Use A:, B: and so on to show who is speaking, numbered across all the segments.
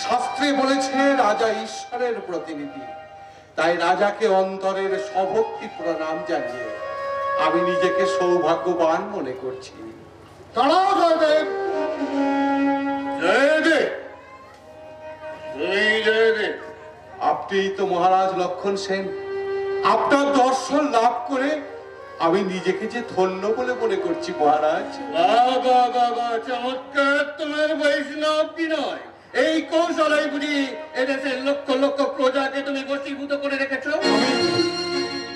A: শাস্ত্রে বলেছে রাজা ঈশ্বরের প্রতিনিধি, তাই রাজাকে অন্তরের সভক্তি প্রণাম জানিয়ে আমি নিজেকে সৌভাগ্যবান মনে করছি।
B: দাঁড়াও জয়দেব।
A: জয়দেব, জয়দেব, আপনিই তো মহারাজ লক্ষণ সেন। আপনার দর্শন লাভ করে আমি নিজেকে যে ধন্য বলে মনে করছি মহারাজ।
C: বাবা বাবা, চমৎকার তোমার বৈষ্ণব বিনয়। এই কৌশলাই বুঝি এদেশের লক্ষ লক্ষ প্রজাকে তুমি বশীভূত করে রেখেছ।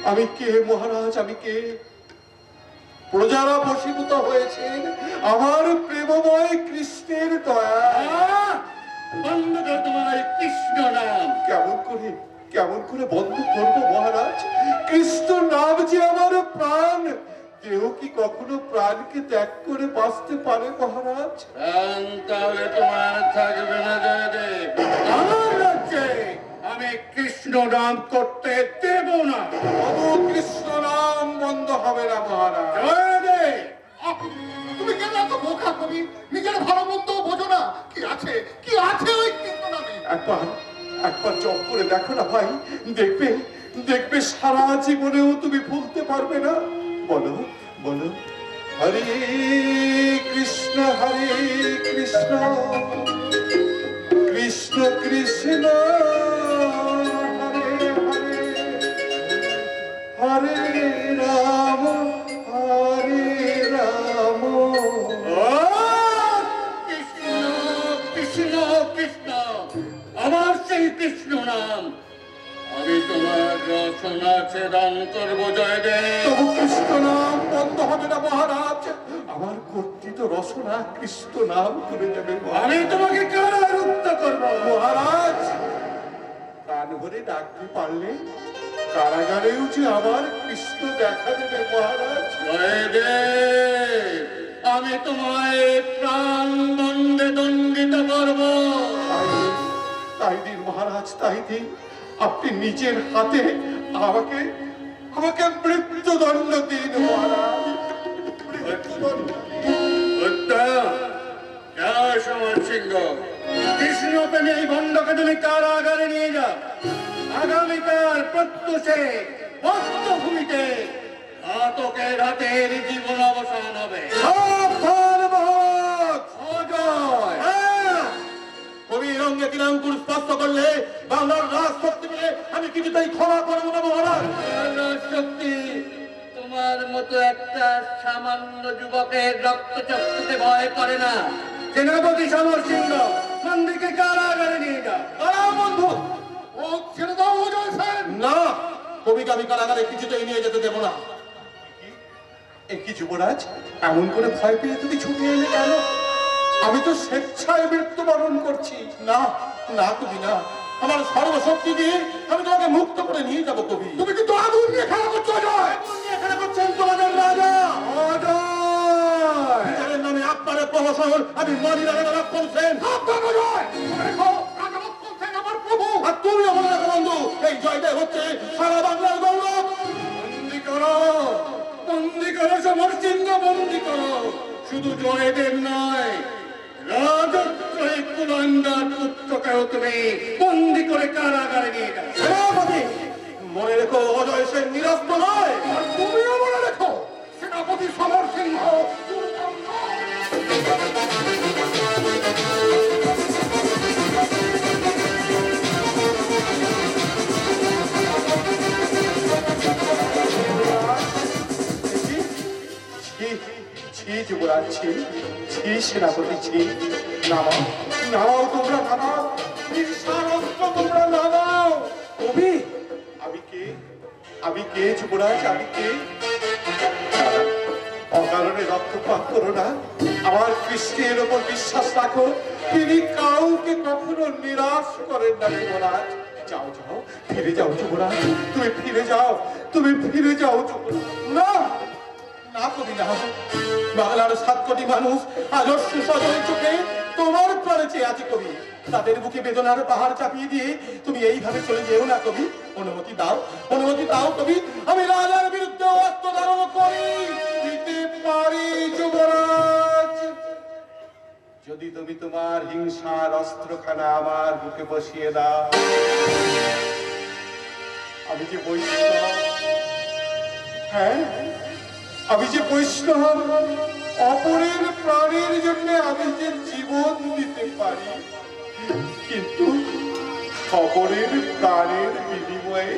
A: আমি কে মহারাজ, আমি কে? প্রজারা বশীভূত হয়েছেন আমার প্রেমময় কৃষ্ণের দয়া।
C: বন্ধ কর তোমার কৃষ্ণ নাম।
A: কেমন করে বন্ধ করবো মহারাজ? কৃষ্ণ নাম যে আমার প্রাণ। কেউ কি কখনো প্রাণকে ত্যাগ করে বাঁচতে পারে মহারাজ?
C: প্রাণ তাহলে তোমার থাকবে না জয়দেব। আমার রাজ্যে আমি কৃষ্ণ নাম করতে দেব না।
A: কৃষ্ণ নাম বন্ধ হবে না মহারাজ।
C: জয়দেব,
B: তুমি কেন এত বোকা কবি? নিজের ভালো মন্দ বোঝো না? কি আছে ওই কৃষ্ণ নামে?
A: একবার জপ করে দেখো না ভাই, দেখবে সারা জীবনেও তুমি ভুলতে পারবে না। বলো বলো, হরে কৃষ্ণ কৃষ্ণ কৃষ্ণ হরে হরে, হরে রাম হরে রাম।
C: কৃষ্ণ কৃষ্ণ কৃষ্ণ, আমার সেই কৃষ্ণ নাম আমি তোমার রচনা ছেদন করবো জয়দেব।
A: তবু কৃষ্ণ নাম বন্ধ হবে না মহারাজ। আমার কর্তৃত রচনা কৃষ্ণ নাম করে দেবে
C: আমি তোমাকে কারারুদ্ধ করবো
A: মহারাজ। প্রাণ ভরে ডাকতে পারলে কারাগারেও যে আমার কৃষ্ণ দেখা দেবে মহারাজ।
C: জয়দেব, আমি তোমায় প্রাণ দণ্ডে দণ্ডিত করবো।
A: তাই দিন মহারাজ, তাই দিন। আপনি নিজের হাতে আমাকে মৃত্যুদণ্ড দিন মহারাজ।
C: কৃষ্ণ প্রেমী এই ভণ্ডকে তুমি কারাগারে নিয়ে যাও। আগামীকাল প্রত্যুষে বস্ত্রভূমিতে ঘাতকের হাতের জীবন অবসান হবে।
A: কবির অঙ্গে কিরাঙ্কুর স্পর্শ করলে বাংলার রাজ শক্তি মিলে আমি কিছুতেই ক্ষমা করবো না মহারাজ।
C: শক্তি তোমার মতো একটা সামান্য যুবকের রক্তচক্ষুতে ভয় করে না। সেনাপতি সমর সিংহ মন্দিরকে কারাগারে নিয়ে যাও।
A: বন্ধু,
B: ও ছেড়ে দাও অজয় সেন।
A: না, কবিকে আমি কারাগারে কিছুতেই নিয়ে যেতে দেবো না। কি যুবরাজ, এমন করে ভয় পেয়ে তুমি ছুটে এলে কেন? আমি তো স্বেচ্ছায় মৃত্যুবরণ করছি। না না কবি, না। আমার সর্বশক্তি দিয়ে আমি তোমাকে মুক্ত করে নিয়ে যাবো কবি।
B: তুমি কিন্তু আগুন নিয়ে খেলা করছো অজয়।
A: আগুন নিয়ে খেলা করছেন তোমাদের রাজা অজয়। বিচারের নামে আপনার প্রহসন আমি মানি না লক্ষণ সেন।
B: সাবধান অজয়। মনে রেখো, রাজা লক্ষণ সেন আমার প্রভু।
A: আর তুমিও মনে রাখো বন্ধু, এই জয়দেব হচ্ছে সারা বাংলার গৌরব।
C: বন্দি করো সমর সিংহ, বন্দি করো। শুধু জয়দেব নয়, রাজত্রয় কুলাঙ্গার পুত্রকেও তুমি বন্দি করে কারাগারে নিয়ে যাও।
A: সেনাপতি, মনে রেখো অজয় সেন নিরস্ত নয়।
B: আর তুমিও মনে রেখো, সেনাপতি সমর সিংহ
A: যুবরাজ, ছি সেনাপতি, ছি। নামাও নামাও, তোমরা নামাও, তোমরা নামাও। কবি, আমি কে যুবরাজ, আমি কে? অকারণে রক্তপাত করো না। আমার কৃষ্ণের ওপর বিশ্বাস রাখো, তিনি কাউকে কখনো নিরাশ করেন না যুবরাজ। যাও যাও, ফিরে যাও যুবরাজ, তুমি ফিরে যাও যুবরাজ। না না কবি, না। বাংলার 7 কোটি মানুষ আদর্শ সজল চোখে তোমার প্রাণে চেয়ে আছে কবি। তাদের বুকে বেদনার পাহাড় চাপিয়ে দিয়ে তুমি এইভাবে চলে যেও না কবি। অনুমতি দাও কবি, আমি রাজার বিরুদ্ধে অস্ত্র ধারণ করি, দিতে পারি যুবরাজ। যদি তুমি তোমার হিংসার অস্ত্রখানা আমার বুকে বসিয়ে দাও, আমি যে বৈষ্ণব, হ্যাঁ আমি যে বৈষ্ণব, অপরের প্রাণের জন্য আমি যে জীবন দিতে পারি, কিন্তু অপরের প্রাণের বিনিময়ে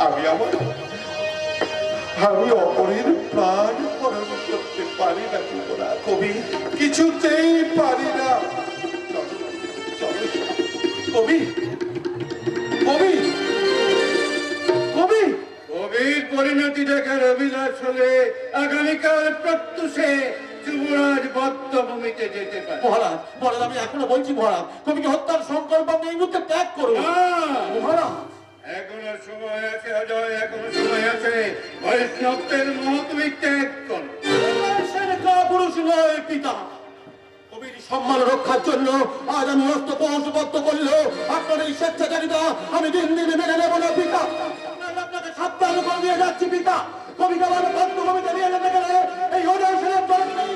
A: আমি অপরের প্রাণ হরণ করতে পারি না যুবরাজ, কবি কিছুতেই পারি না। চলো, চলো, কবি কবি কবি
C: কবির পরিণতি দেখার অভিলাষ হলে আগামীকাল প্রত্যুষে যুবরাজ বদ্ধভূমিতে যেতে পারে।
B: মহারাজ, মহারাজ আমি এখনো বলছি মহারাজ, কবিকে হত্যার সংকল্প আমি এই মুহূর্তে ত্যাগ করবো। মহারাজ
C: এখনো সময় আছে অজয়, এখনো সময় আছে। বৈষ্ণবদের মোহ তুমি ত্যাগ করো।
B: পুরুষ নয় পিতা, কবির সম্মান রক্ষার জন্য আজ আমি অস্ত্র পৌঁছবদ্ধ করলেও আপনার এই স্বেচ্ছাচারিতা আমি দিন দিন মেনে নেব না পিতা। আপনাকে সাবধান করে দিয়ে যাচ্ছি পিতা, কবিকে আমার বদ্ধভূমিতে নিয়ে যেতে গেলে এই অজয় সেনের জন্যে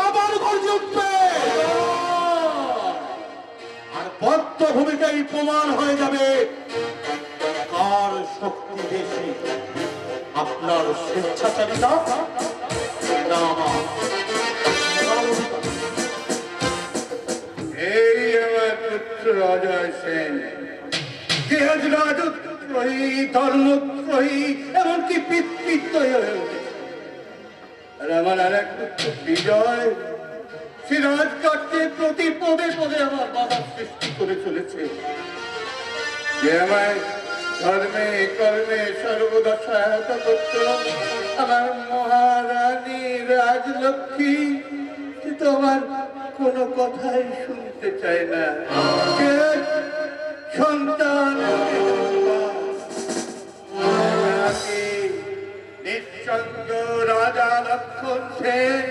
B: আবার গর্জে উঠবে, আর বদ্ধভূমিতেই প্রমাণ হয়ে যাবে কার শক্তি বেশি, আপনার স্বেচ্ছাচারিতা না আমার।
C: এই আমার পুত্র অজয় সেন, যে আজ রাজত্রয়ী, ধর্মত্রয়ী, এমনকি পিতৃত্বয়ী হয়ে উঠেছে। আর আমার আর এক পুত্র বিজয়, সে রাজকার্যে প্রতি পদে পদে আমার বাবা সৃষ্টি করে চলেছে। যে আমায় ধর্মে কর্মে সর্বদা সহায়তা করত, আমার মহারানী রাজলক্ষ্মী, সে তো আমার কোনো কথাই শুনতে চায় না। সন্তান নিঃসঙ্গ রাজা লক্ষণ সেন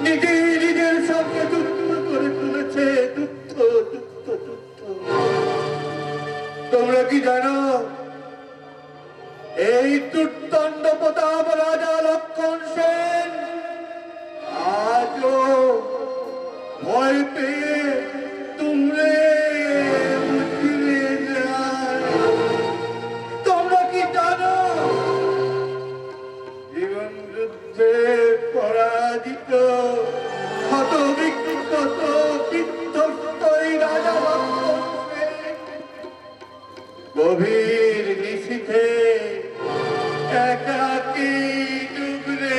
C: নিজের সঙ্গে যুদ্ধ করে তুলেছে। যুদ্ধ যুদ্ধ যুদ্ধ। তোমরা কি জানো এই দুর্দণ্ড প্রতাপ রাজা লক্ষণ সেন আজও ভয় পেয়ে তোমরা কি জানো জীবন যুদ্ধে পরাজিত ক্ষত বিক্ষত বিধ্বস্ত এই রাজা লক্ষণ সেন গভীর নিশীথে একাকী ডুবরে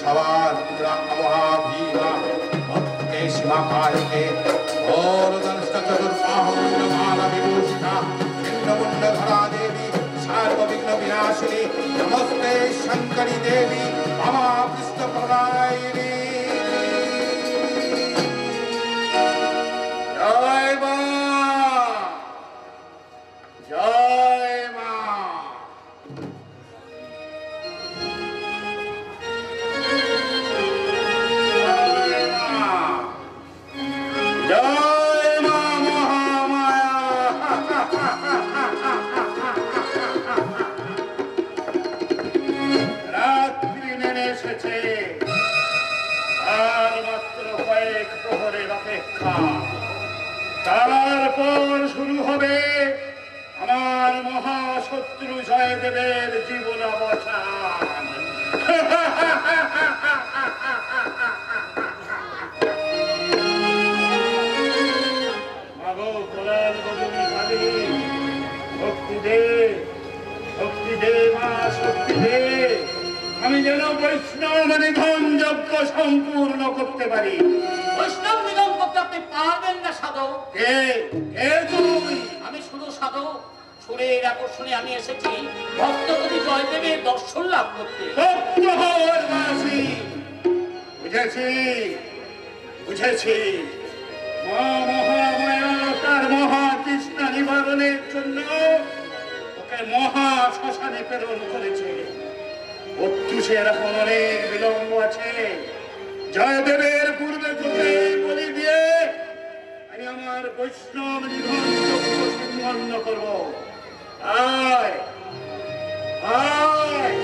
A: সবার মহাভীমা ভক্তে শিবাকারকে চতুর্বাহুমালা বিভূষিতা ছিন্নমুণ্ড ধরা দেবী সার্ববিঘ্ন বিনাশিনী নমস্তে শঙ্করী দেবী মমা কৃষ্ণ প্রদায়িনী।
C: জয় মা, জয় মা। জয় মা মহামায়া। রাত্রি নেমে এসেছে, আর মাত্র কয়েক প্রহরের অপেক্ষা। তারপর শুরু হবে আমার মহাশত্রু জয়দেবের জীবনাবসান। মাগো কোলাল বদনী কালী, শক্তি দে, শক্তি দে মা, শক্তি দে। আমি যেন বৈষ্ণব নিধন যজ্ঞ সম্পূর্ণ করতে পারি।
D: বৈষ্ণব নিধন করতে আপনি পারবেন না সাধক।
C: কে কে তুই?
D: আমি শুধু সাধক, সুরের আকর্ষণে আমি এসেছি ভক্তকবি জয়দেবের দর্শন লাভ করতে।
C: ভক্ত হওয়ার বাসী। বুঝেছি বুঝেছি। মা মহামায়া তার মহা তৃষ্ণা নিবারণের জন্য ওকে মহা শ্মশানে প্রেরণ করেছে। প্রত্যুষে এখন অনেক বিলম্ব আছে। বৈষ্ণব নিধন যজ্ঞ সম্পন্ন করব। আয় আয়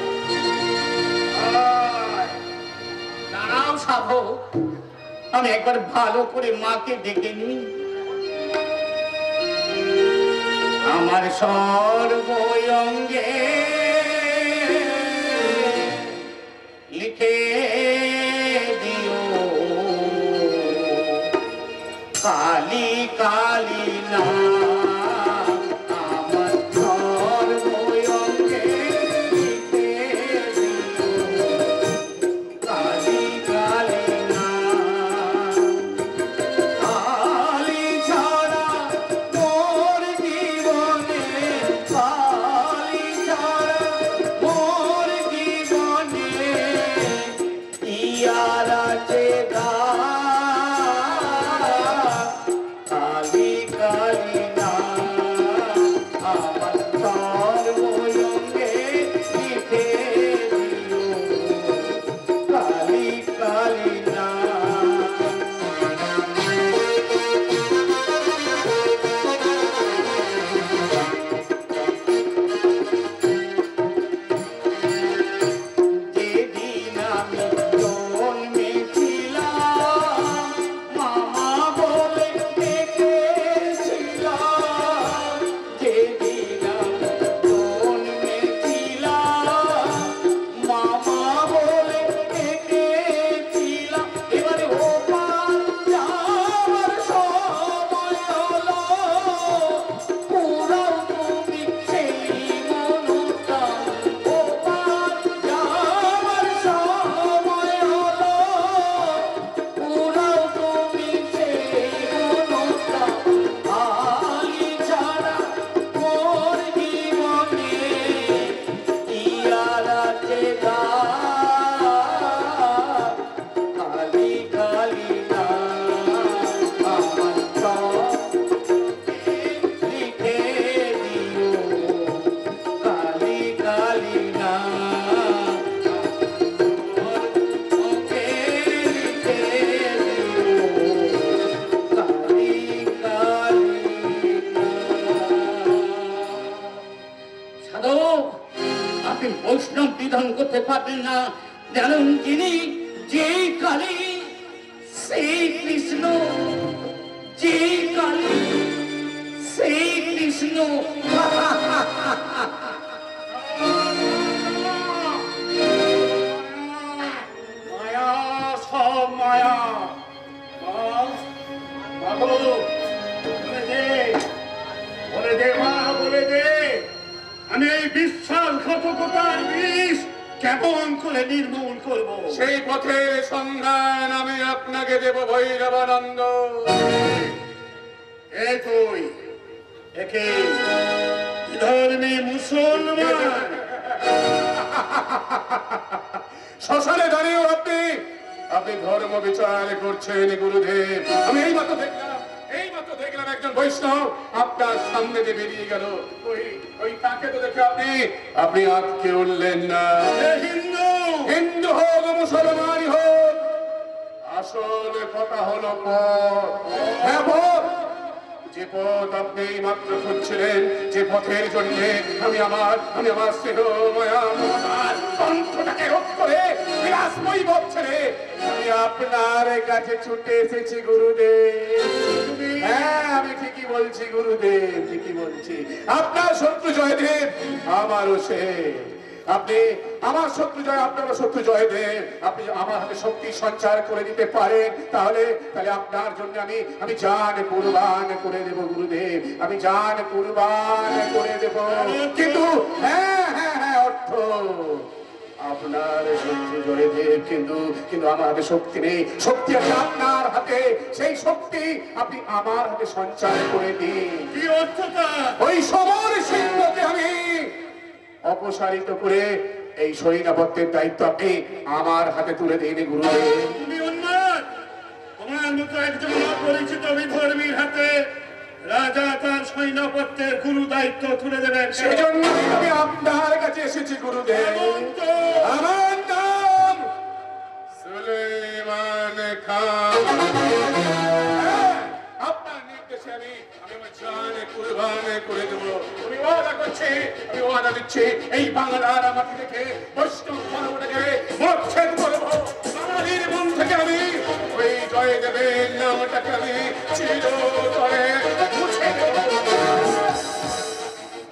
C: আয়।
D: দাঁড়াও সাধু, আমি একবার ভালো করে মাকে ডেকে নিই। আমার সর্বঙ্গে লিখে দিও কালী কালী না। আমার সর্বঙ্গে লিখে দিও কালী কালী না। কালী ছাড়া মোর জীবনে, কালী ছাড়া মোর জীবনে ইয়ার আছে গা। কালী কালী না। আমার সর্বঙ্গে লিখে দিও কালী কালী না। যেদিন আমি জন্মেছিলাম, মামা বলে ডেকেছিলাম। যেদিন আমি জন্মেছিলাম, মামা বলে ডেকেছিলাম। এবারে ও পার যাওয়ার সময় হলো, পুরাও তুমি সেই মনটা। ও পার যাওয়ার সময় হলো, পুরাও তুমি সেই মনটা। কালী ছাড়া মোর জীবনে ইয়ার আছে গা। কালী কালী না। আমার সর্বঙ্গে লিখে দিও কালী কালী না। সর্বঙ্গে লিখে দিও কালী কালী না। সাধক, আপনি বৈষ্ণব বিধান করতে পারবেন না, জানেন যিনি যেই কালী সেই কৃষ্ণ, যেই কালী সেই কৃষ্ণ।
C: মায়া, সব মায়া। বাস, বাবু, বলে দে, বলে দে মা, বলে দে। আমি এই বিশ্বাসঘাতকতার বিষ কেমন করে নির্মূল করব?
B: সেই পথের সন্ধান আমি আপনাকে দেব ভৈরবানন্দ।
C: এ তুই একে ধর্মী মুসলমান।
B: শ্মশানে দাঁড়িয়েও আপনি আপনি ধর্ম বিচার করছেন গুরুদেব। আমি এইমাত্র দেখলাম একজন বৈষ্ণব আপনার সামনে দিয়ে বেরিয়ে গেল। ওই ওই তাকে তো দেখে আপনি আটকে উঠলেন না।
C: এ হিন্দু,
B: হিন্দু হোক মুসলমানই হোক, আসল কথা হলো পথ। হ্যাঁ, পথ। যে পথ আপনি মাত্র খুঁজছিলেন, যে পথের জন্য আমি আমার স্নেহ মায়া মমতার কণ্ঠটাকে রোধ করে বিলাসময়ী পথ ছেড়ে আমি আপনার কাছে ছুটে এসেছি গুরুদেব। হ্যাঁ, আমি ঠিকই বলছি গুরুদেব, ঠিকই বলছি। আপনার শত্রু জয়দেব, আমারও সে। আপনি আমার শত্রু জয়, আপনারও শত্রু জয়দেব। আপনি আমার হাতে শক্তি সঞ্চার করে দিতে পারেন, তাহলে আপনার জন্য আমি জান কুরবান করে দেব গুরুদেব। আমি জান কুরবান করে দেব। কিন্তু হ্যাঁ হ্যাঁ হ্যাঁ, অর্থ আপনার শত্রু জয়দেব, কিন্তু আমার হাতে শক্তি নেই। শক্তি আছে আপনার হাতে, সেই শক্তি আপনি আমার হাতে সঞ্চার করে দিন।
C: কি অর্থটা?
B: ওই সমর সিংহকে আমি অপসারিত করে এই সৈন্যপত্যের দায়িত্ব আপনি আমার হাতে তুলে দিন গুরুদেব।
C: তুমি উন্মাদ। তোমার মতো একজন অপরিচিত বিধর্মীর হাতে রাজা তার সৈন্যপত্যের গুরু দায়িত্ব তুলে দেবেন।
B: সেজন্য আমি আপনার কাছে এসেছি গুরুদেব।
C: এমন তো
B: আমার নাম সুলেমান খান। আপনার নির্দেশে আমি করছে, আমি ওয়াদা দিচ্ছি এই বাংলার মাটি থেকে বৈষ্ণব ধর্মটাকে মচ্ছেদ করবো। বাঙালির মন থেকে আমি ওই জয়দেবের নামটাকে আমি চিরতরে মুছে দেব।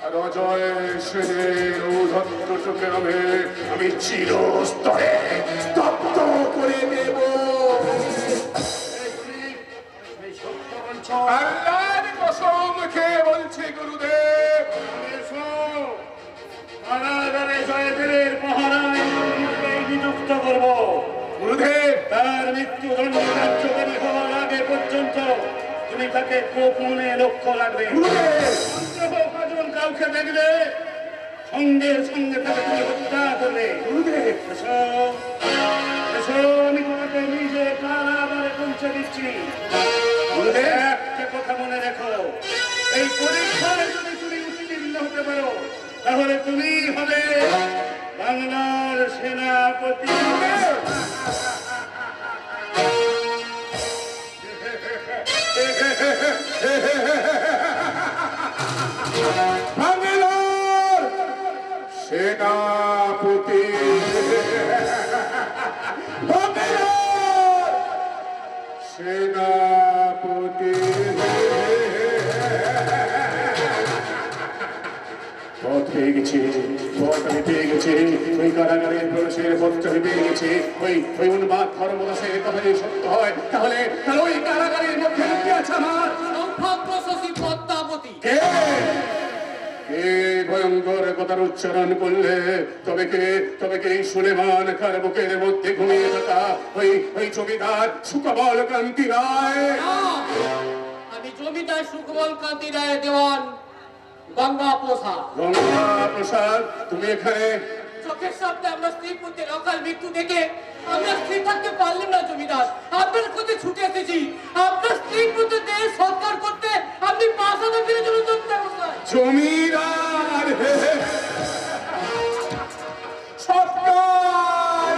B: আর অজয় সেনের ঔদ্ধত্যকে আমি চিরস্তরে স্তব্ধ করে দেব। আল্লাহর কসম খেয়ে বলছি গুরুদেব,
C: কারাগারে জয়দেবের পাহারায় নিযুক্ত করব।
B: গুরুদেব
C: তার মৃত্যুদণ্ড কার্যকরী হওয়ার আগে পর্যন্ত তুমি তাকে গোপনে লক্ষ্য রাখবে। কজন কাউকে দেখলে সঙ্গে সঙ্গে তাকে তুমি হত্যা করবে।
B: গুরুদেব
C: এসো, এসো, আমি তোমাকে নিজে কারাগারে পৌঁছে দিচ্ছি।
B: গুরুদেব
C: একটা কথা মনে রেখো, এই পরীক্ষায় যদি তুমি উত্তীর্ণ হতে পারো তাহলে তুমি হবে বাংলার সেনাপতি।
B: বাংলার সেনাপতি, বাংলার সেনাপতি। পথ পেয়ে গেছি, পথ আমি পেয়ে গেছি, ওই কারাগারের প্রবেশের পথটা আমি পেয়ে গেছি। ওই উন্মাদ ধর্মদাসের কথা যদি সত্য হয় তাহলে ওই কারাগারের মধ্যে লুকিয়ে আছে আমার
D: সৌভাগ্য শশী পদ্মাবতী।
B: কে ভয়ঙ্কর কথার উচ্চারণ করলে? তবে কে এই সুলেমান খার বুকের মধ্যে ঘুমিয়ে থাকা ওই জমিদার সুকবল কান্তি রায়?
D: না, আমি জমিদার সুকবল কান্তি রায় দেওয়ান গঙ্গা প্রসাদ।
B: গঙ্গা প্রসাদ, তুমি এখানে?
D: চোখের সামনে আমরা স্ত্রী পুত্রের অকাল মৃত্যু দেখে আমরা স্ত্রী থাকতে পারলাম না জমিদার, আপনার কাছে ছুটে এসেছি। আপনার স্ত্রী পুত্রের দেহ সৎকার করতে আপনি প্রাসাদে ফিরে চলুন জমিদার মশাই।
B: জমিদার সৎকার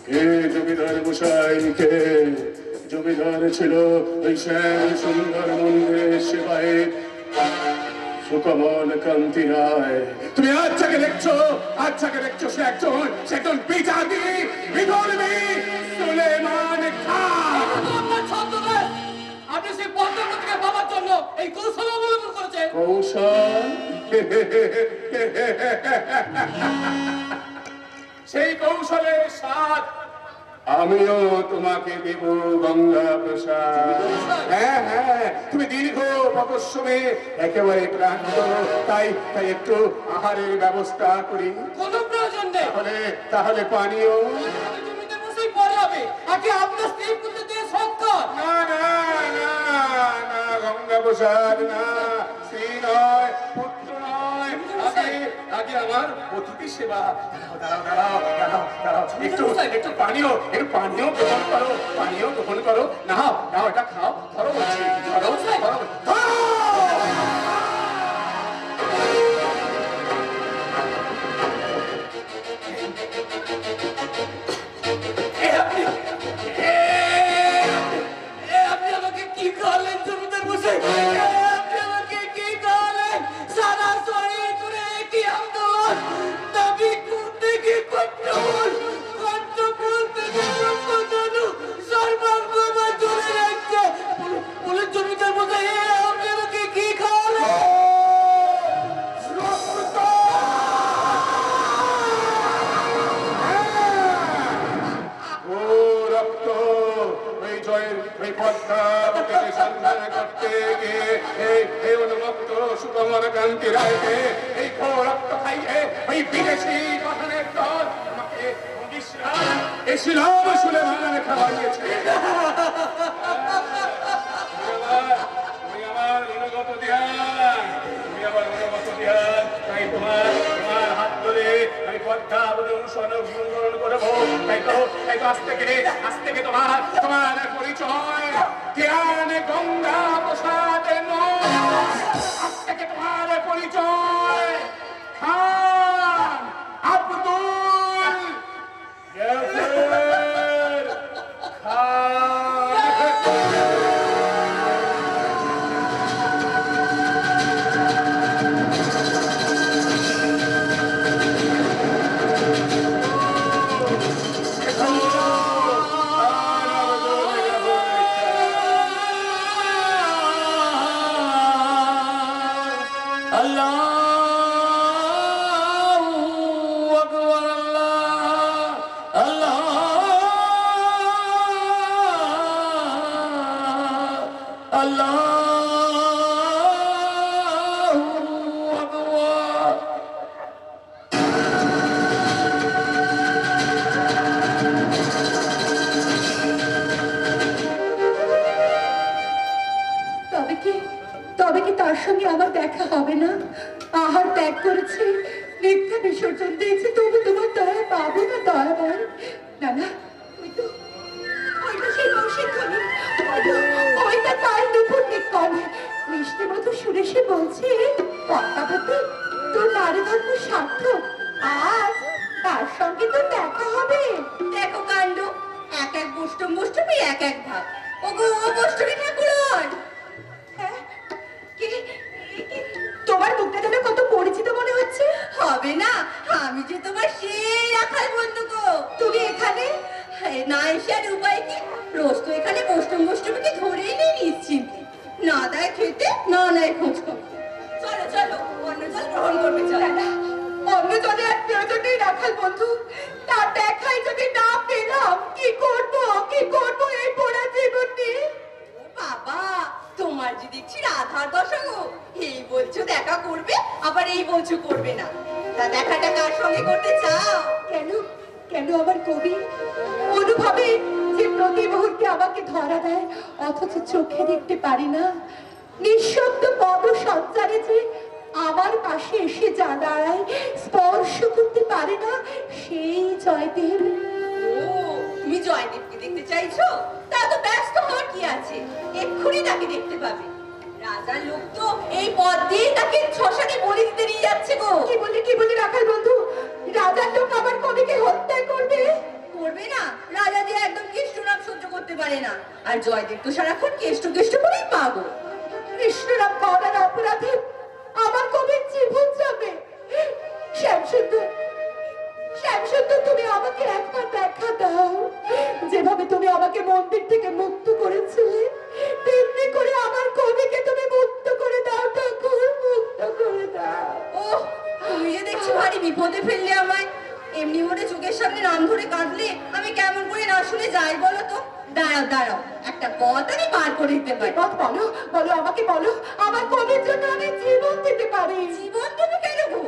B: কে জমিদার মশাই? কে জমিদার ছিল ওই শ্যাম সুন্দর মন্দিরের সেবায় সুকমল কান্তি রায়। তুমি আচ্ছাকে দেখছো, আচ্ছাকে দেখছো, সে একজন বিজাতি বিধর্মী সুলেমান খান।
D: আপনার ছদ্মবেশ, আপনি সেই পদ্মাবতীকে পাওয়ার জন্য এই কৌশল অবলম্বন করেছেন।
B: কৌশল? সেই কৌশলের স্বাদ আমিও তোমাকে দেব গঙ্গা প্রসাদ। হ্যাঁ হ্যাঁ, তুমি দীর্ঘ পদশ্রমে একেবারে ক্লান্ত, তাই একটু আহারের ব্যবস্থা করি।
D: কোনো প্রয়োজন নেই,
B: তাহলে পানীয়?
D: জমিদার মশাই পরে হবে, আগে আপনার স্ত্রী পুত্রের দেহ সৎকার।
B: না না না না, গঙ্গা প্রসাদ না, স্ত্রী নয়, পুত্র নয়, আগে আমার অতিথি সেবা। দাঁড়াও, একটু পানীয় গ্রহণ করো, পানীয় গ্রহণ করো। নাও এটা খাও, ধরো বলছি, ধরো।
D: আপনি আমাকে কি খাওয়ালেন জমিদার মশাই? আপনি আমাকে কি খাওয়ালেন? সারা শরীর জুড়ে কি আন্দোলন, দাবি করতে কি কণ্ঠবল থেকে রক্তদানু সর্বাঙ্গ আমার জুড়ে রাখছে। বলে জমিদার মশাই, আপনি আমাকে কি খাওয়ালেন?
B: রক্ত ওই জয়ের ওই পদ্মাবতীকে সন্ধান করতে গিয়ে এই অনুমুক্ত সুকমল কান্তি রায়কে এই রক্ত খাইয়ে ওই বিদেশি পাঠানের দল আমাকে ইসলাম সুলেমান খাওয়াইয়েছে। তুমি আমার অনুগত ধ্যান, তাই তোমার হাত ধরে আমি পদ্মাবতী অনুসরণ করবো। তাই তো আজ থেকে তোমার পরিচয় জ্ঞান গঙ্গা প্রসাদ নয়, আজ থেকে তোমার পরিচয় খান আব্দুল খান।
E: দেখা হবে না, আহার ত্যাগ করেছি, মিথ্যা বিসর্জন দিয়েছি, তবু তোমার দয়া পাবো না দয়াময়। না না, ওইটা সেই কৌশিক ধ্বনি, ওইটা তার দুপুর নিকল মিষ্টি মতো সুরে সে বলছে, পদ্মাবতী তোর নারী ধর্ম সার্থক, আজ তার সঙ্গে তো দেখা হবে।
D: দেখো কাণ্ড, এক এক গোষ্ঠী এক এক ভাব। ওগো ও গোষ্ঠী ঠাকুরন,
E: হ্যাঁ, তোমার মুখটা যেন কত পরিচিত মনে হচ্ছে।
D: হবে না, আমি যে তোমার সেই রাখাল বন্ধু গো।
E: তুমি এখানে?
D: না এসে আর উপায় কি, রোজ তো এখানে গোষ্ঠীকে ধরেই নেই নিশ্চিন্তে, না দেয় খেতে, না নেয় খোঁজ খবর। চলো চলো, অন্য জল গ্রহণ করবে। চলো
E: না, অন্য জনে আর প্রয়োজন নেই রাখাল বন্ধু, তার দেখাই যদি না পেলাম কি করব এই পোড়া জীবন নিয়ে।
D: ও বাবা, তোমার যে দেখছি রাধার দশা গো, এই বলছো দেখা করবে, আবার এই বলছো করবে না। তা দেখাটা কার সঙ্গে করতে চাও?
E: কেন কেন আমার কবি অনুভবে যে প্রতি মুহূর্তে আমাকে ধরা দেয়, অথচ চোখে দেখতে পারি না, নিঃশব্দ পদ সঞ্চারে যে আমার পাশে এসে যা দাঁড়ায়, স্পর্শ করতে পারে না, সেই জয়দেব।
D: ও, তুমি জয়দেবকে দেখতে চাইছো? তা তো ব্যস্ত হওয়ার কি আছে, এক্ষুনি তাকে দেখতে পাবে। রাজার লোক তো এই পথ দিয়ে তাকে শ্মশানে বলি দিতে নিয়ে যাচ্ছে গো।
E: কি বলি রাখাল বন্ধু, রাজার লোক আমার কবিকে হত্যা করবে?
D: করবে না, রাজা যে একদম কেষ্ট নাম সহ্য করতে পারে না, আর জয়দেব তো সারাক্ষণ কেষ্ট করেই পাগো।
E: কৃষ্ণরাম করার অপরাধে আমার কবির জীবন যাবে। শ্যামসুন্দর, তুমি আমাকে একবার দেখা দাও। যেভাবে তুমি আমাকে মন্দির থেকে মুক্ত করেছিলে, তেমনি করে আমার কবিকে তুমি মুক্ত করে দাও ঠাকুর, মুক্ত করে দাও।
D: ও, তুমি যে দেখছি ভারী বিপদে ফেললে আমায়। এমনি করে চোখের সামনে নাম ধরে কাঁদলে আমি কেমন করে না শুনে যাই বলো তো? দাঁড়াও, একটা পথ আমি পার করে দিতে পারি।
E: পথ বলো আমাকে, বলো। আমার কবির জন্য আমি জীবন দিতে পারি।
D: জীবন তুমি কেন গো?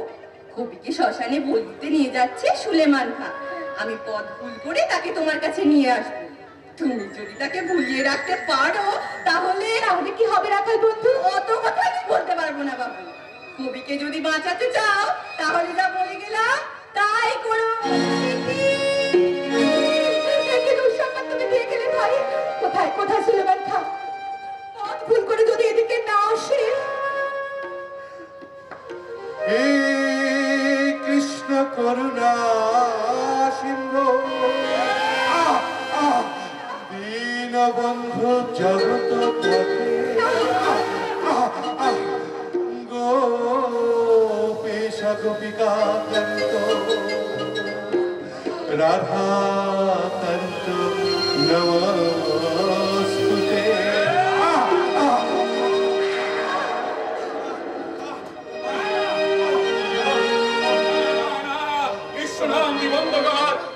D: কবিকে শ্মশানে বলি দিতে নিয়ে যাচ্ছে সুলেমান খাঁ। আমি পথ ভুল করে তাকে তোমার কাছে নিয়ে আসবো। তুমি যদি তাকে ভুলিয়ে রাখতে পারো, তাহলে
E: কি হবে রাখাল বন্ধু?
D: অত কথা আমি বলতে পারবো না বাবু। কবিকে যদি বাঁচাতে চাও, তাহলে যা বলে গেলাম তাই করো।
E: তুমি দিয়ে গেলে ভাই, কোথায় সুলেমান খাঁ? পথ ভুল করে যদি এদিকে না আসে।
A: হে কৃষ্ণ করুণা সিন্ধু, দীনবন্ধু জগত গোপেশা গোপিকা কান্ত রাধা কান্ত নমস্তুতে।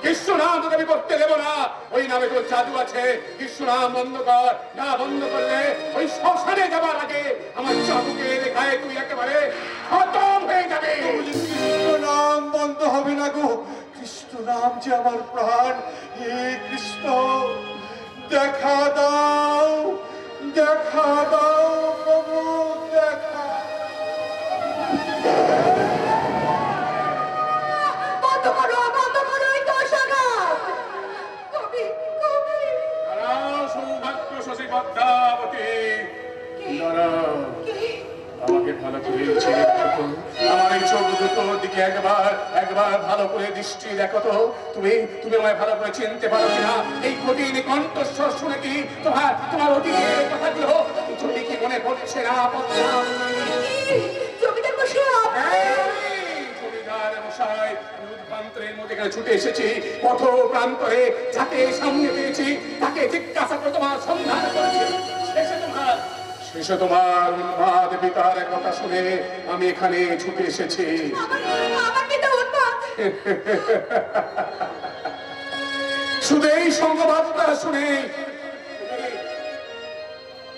B: কৃষ্ণ নাম তোকে আমি করতে দেবো না। ওই নামে তোর জাদু আছে। কৃষ্ণ নাম বন্ধ কর, না বন্ধ করলে ওই শ্মশানে যাবার আগে আমার চাবুকে রেখায় তুই একেবারে খতম হয়ে যাবে।
A: কৃষ্ণ নাম বন্ধ হবে না গো, কৃষ্ণ নাম যে আমার প্রাণ। হে কৃষ্ণ, দেখা দাও প্রভু, দেখা।
E: বন্ধ করো এই দশাঘাত। কবি
B: দাঁড়াও সৌভাগ্য শশী পদ্মাবতী, দাঁড়াও। আমাকে ভালো করে ছেড়ে দেখো, আমার এই চোখ দুটোর দিকে একবার ভালো করে দৃষ্টি দেখো তো। তুমি আমায় ভালো করে চিনতে পারো কিনা? এই কঠিন কণ্ঠস্বর শুনে কি তোমার অতীতের কথাগুলো তুমি কি মনে পড়ছে না?
E: জমিদার মশাই,
B: জমিদার মশাই, আমি উদ্ভ্রান্তের মধ্যে এখানে ছুটে এসেছি। পথ প্রান্তরে যাকে সামনে পেয়েছি তাকে জিজ্ঞাসা করে তোমার সন্ধান করেছি। শেষে তোমার উন্মাদ পিতার কথা শুনে আমি এখানে ছুটে এসেছি।
E: আমার পিতা উন্মাদ।
B: শুধু এই সংবাদটা শুনে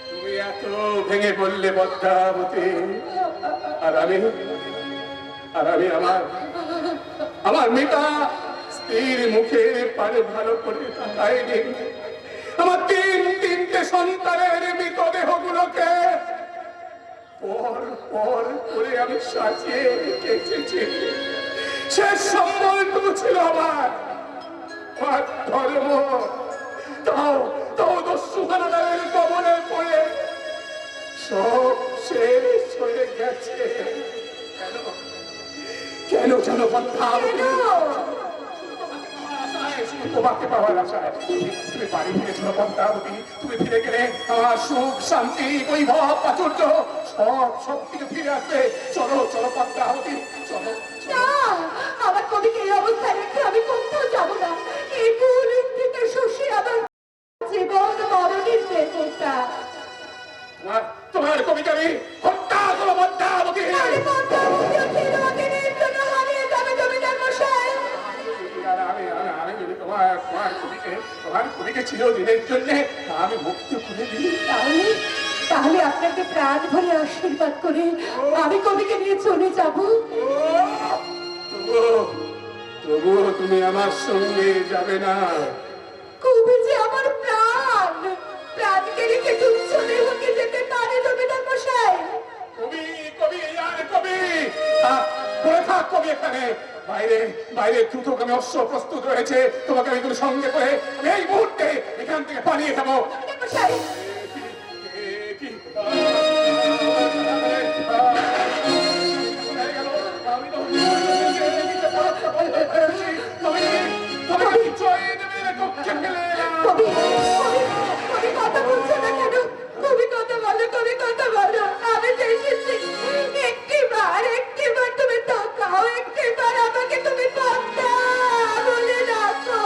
B: তুমি এত ভেঙে পড়লে পদ্মাবতী, আর আমি আমার মেয়েটা স্ত্রীর মুখের পানে ভালো করে তাকাইনি। আমার তিনটে সন্তানের মৃতদেহ গুলোকে
C: পর পর করে আমি সাজিয়ে রেখেছি। শেষ সম্বলটুকু ছিল আমার ধর্ম, তাও তাও দস্যু কারাগারের কবলে পড়ে সব শেষ হয়ে গেছে। কেন কেন যেন পদ্মাবতী? শুধু তোমাকে পাওয়ার আশায়। তুমি বাড়ি ফিরেছিল পদ্মাবতী, তুমি ফিরে গেলে আমার সুখ শান্তি বৈভব প্রাচুর্য সব থেকে ফিরে আসবে। চলো চলো পদ্মাবতী, চলো।
E: না, আমার কবিকে এই অবস্থায় রেখে আমি কোথাও যাব না। এই পুরীতে শশী আমার জীবন মরণের দেবতা।
C: তোমার কবিকে আমি হত্যা করো পদ্মাবতী।
E: আরে পদ্মাবতী চিরদিনের জন্য হারিয়ে যাবে জমিদার মশাই।
C: আমি তোমার কবিকে চিরদিনের জন্য আমি মুক্ত করে দিই।
E: তাহলে আপনাকে প্রাণ ভরে আশীর্বাদ করে আমি কবিকে নিয়ে চলে যাব।
C: তবুও তুমি আমার সঙ্গে যাবে না।
E: কবি যে আমার প্রাণ, প্রাণকে রেখে তুচ্ছ দেহকে যেতে পারে জমিদার মশাই।
C: কবি কবি আর কবি পড়ে থাক কবি এখানে। বাইরে বাইরে দ্রুতগামী অশ্ব প্রস্তুত রয়েছে, তোমাকে আমি কোনো সঙ্গে করে আমি এই মুহূর্তে এখান থেকে পালিয়ে যাবো।
E: জমিদার মশাই, কবি কবি কথা বলছো না কেন? কবি কথা বলো, কবি কথা বলো। আমি যে এসেছি একটিবার তুমি তাকাও, একটিবার আমাকে তুমি পদ্মা বলে ডাকো।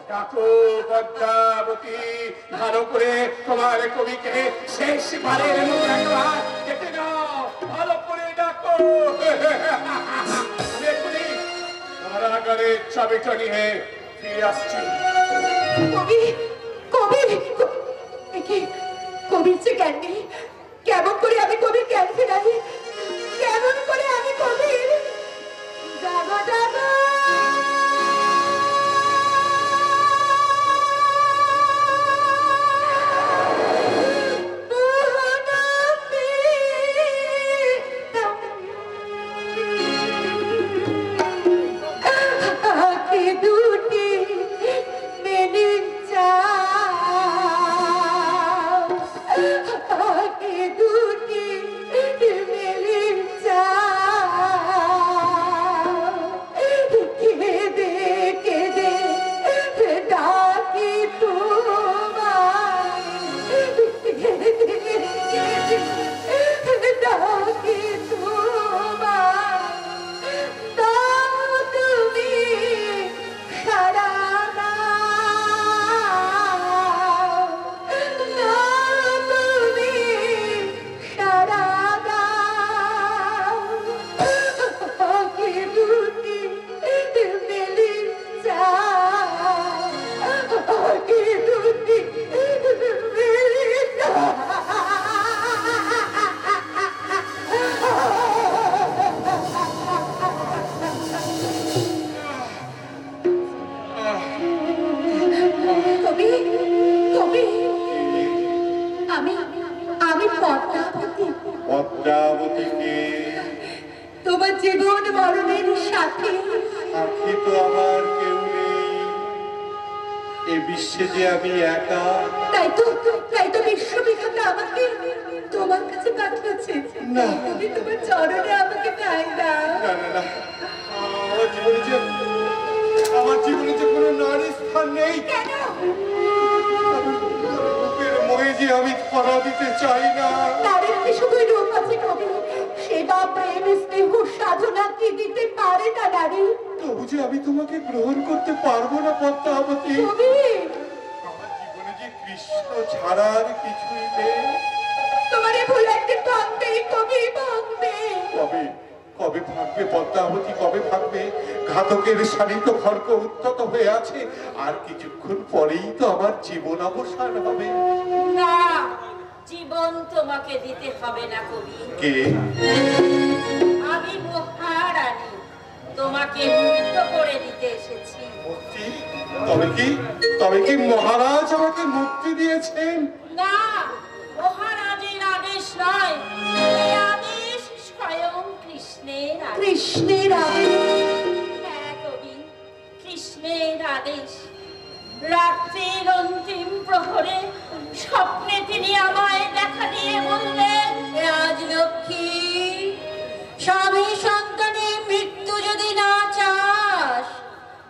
C: ডাকো পদ্মাবতী, ভালো করে তোমার কবিকে শেষবারের মতো একবার ডেকে নাও। ভালো করে ডাকো। আমি এক্ষুনি কারাগারের চাবিটা নিয়ে ফিরে আসছি।
E: কবি কবি কি কবির যে জ্ঞান নেই? কেমন করে আমি কবির জ্ঞান ফেরাই? কেমন করে আমি কবির জাগো জাগো দুটি মেনে দুটি মেলে কেঁদে কেঁদে ডাকি তোমায়, কেঁদে কেঁদে ডাকি তোমায়, তাও তুমি সাড়া দাও, তুমি সাড়া দাও। আঁখি দুটি মেলে আঁখি দুটি মেলে কবি কবি আমি আমি পদ্মাবতী,
A: পদ্মাবতীকে
E: তোমার জীবন মরণের সাথে।
A: সাথী তো আমার কেউ নেই এ বিশ্বে, যে আমি একা।
E: তাই তো বিশ্ববিখ্যাত আমাকে তোমার কাছে পাঠিয়েছে।
A: না।
E: তুমি তোমার চরণে আমাকে ঠাঁই দাও।
A: না না না, আমার জীবনে যে কোনো নারী স্থান নেই।
E: কেন?
A: রূপের মোহে যে আমি ধরা দিতে চাই না।
E: নারীর কি শুধুই রূপ আছে কবি? সেবা প্রেম স্নেহ সাধনা কি দিতে পারে না নারী?
A: তবু যে আমি তোমাকে গ্রহণ করতে পারবো না পদ্মাবতী।
E: কবি
A: আমার জীবনে যে কৃষ্ণ ছাড়া আর কিছুই নেই।
E: তোমার এই ভুল একদিন ভাঙবে কবি, ভাঙবে।
A: কবে কবে ভাগবে পদ্মাবতী, কবে ভাগবে? ঘাতকের শাড়িত খড়গ উত্তত হয়ে আছে, আর কিছুক্ষণ পরেই তো আমার জীবন অবসান হবে।
F: না, জীবন তোমাকে দিতে হবে না কবি।
A: কে?
F: আমি মহারানী, তোমাকে মুক্ত করে দিতে এসেছি।
A: মুক্তি? তবে কি মহারাজ আমাকে মুক্তি দিয়েছেন?
F: না, মহারাজের আদেশ নয়, এই আদেশ স্বয়ং কৃষ্ণের আদেশ।
E: কৃষ্ণের আদেশ।
F: হ্যাঁ কবি, কৃষ্ণের আদেশ। রাত্রির অন্তিম প্রহরে স্বপ্নে তিনি আমায় দেখা দিয়ে বললেন,
E: রাজলক্ষ্মী, স্বামী সন্তানের মৃত্যু যদি না চাস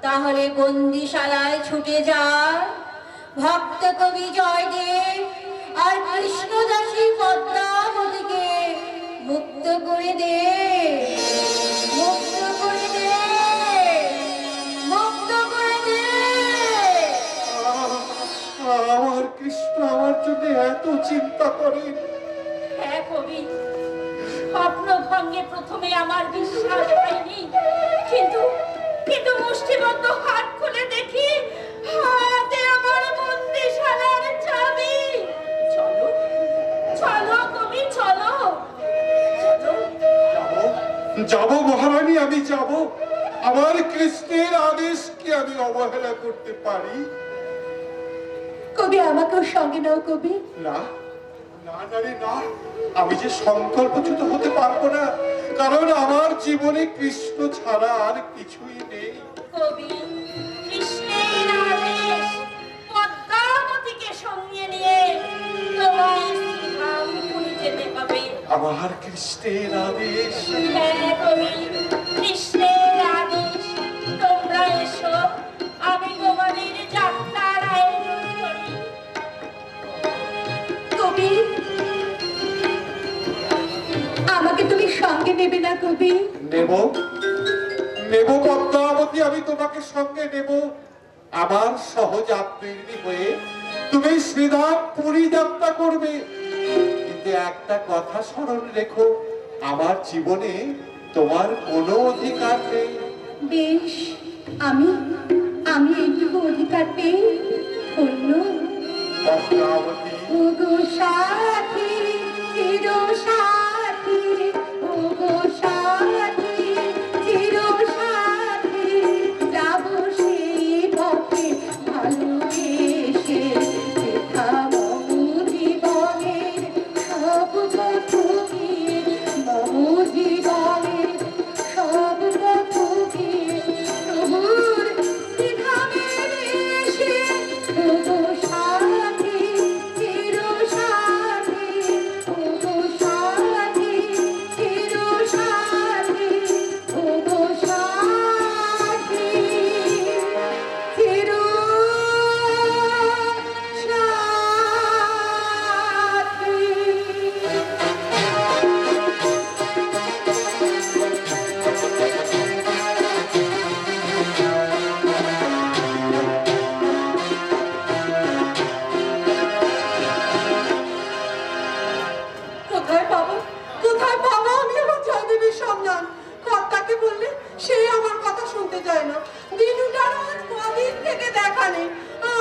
E: তাহলে বন্দিশালায় ছুটে যা, ভক্ত কবি জয়দেব আর কৃষ্ণদাসী পদ্মাবতীকে মুক্ত করে দে, মুক্ত করে দে, মুক্ত করে দে।
A: আমার কৃষ্ণ আমার জন্য এত চিন্তা করেন।
F: হ্যাঁ কবি, স্বপ্ন ভঙ্গে প্রথমে আমার বিশ্বাস হয়নি, কিন্তু কিন্তু মুষ্টিবদ্ধ হাত খুলে দেখি হাতে আমার বন্দিশালার চাবি। চলো চলো কবি, চলো চলো।
A: যাব মহারানী, আমি যাব। আমার কৃষ্ণের আদেশ কি আমি অবহেলা করতে পারি?
E: কবি, আমাকেও সঙ্গে নাও কবি।
A: না না নারী না, আমি যে সংকল্পচ্যুত হতে পারবো না, কারণ আমার জীবনে কৃষ্ণ ছাড়া আর কিছুই নেই।
F: কবি, কৃষ্ণের আদেশ পদ্মাবতীকে সঙ্গে নিয়ে তোমায় শ্রীধামপুরী যেতে হবে।
A: আমার কৃষ্ণের আদেশ।
F: হ্যাঁ কবি, কৃষ্ণের আদেশ। তোমরা এসো, আমি তোমাদের যাত্রার আয়োজন করি।
E: কবি, আমাকে তুমি সঙ্গে নেবে না কবি?
A: নেব নেব পদ্মাবতী, আমি তোমাকে সঙ্গে নেব। আমার সহযাত্রী হয়ে তুমি শ্রীধামপুরী যাত্রা করবে, কিন্তু একটা কথা স্মরণ রেখো, আমার জীবনে তোমার কোনো অধিকার নেই।
E: বেশ, আমি আমি এইটুকু অধিকার পেয়ে ধন্য।
A: পদ্মাবতী,
E: ওগো সাথী, চির সাথী, ওগো সাথী, চির সাথী, যাব সেই পথে ভালোবেসে, যেথা মম জীবনের সব পথ গিয়ে, মম জীবনের সব পথ গিয়ে, প্রভুর শ্রীধামে এসে, ওগো সাথী, চির সাথী, ওগো সাথী, চির সাথী, ওগো সাথী, চির
G: কোথায় পাবো, কোথায় পাবো আমি আমার জয়দেবের সন্ধান? কর্তাকে বললে সে আমার কথা শুনতে চায় না। দিনুটার আজ কদিন থেকে দেখা নেই,